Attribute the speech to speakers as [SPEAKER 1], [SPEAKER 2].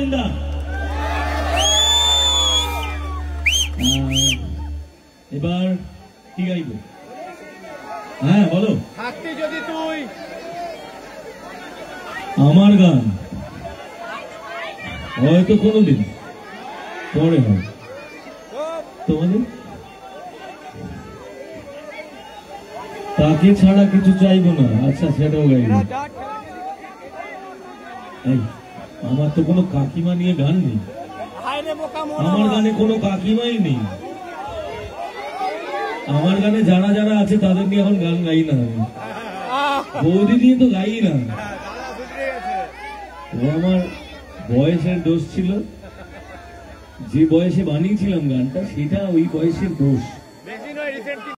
[SPEAKER 1] দিলদা। এবার কি গাইব? হ্যাঁ বলো।
[SPEAKER 2] থাকতি যদি তুই।
[SPEAKER 1] আমার গান হয়তো কোনোদিন পরে হয় তোমাদের। তাকে ছাড়া কিছু চাইবো না। আচ্ছা সেটাও গাইব। আমার তো কোনো কাকিমা নিয়ে গান নেই। আমার গানে কোনো কাকিমাই নেই। আমার গানে যারা যারা আছে তাদের নিয়ে এখন গান গাই না আমি। বৌদি দিয়ে তো গাই না। ও আমার বয়সের দোষ ছিল। যে বয়সে বানিয়েছিলাম গানটা সেটা ওই বয়সের দোষ।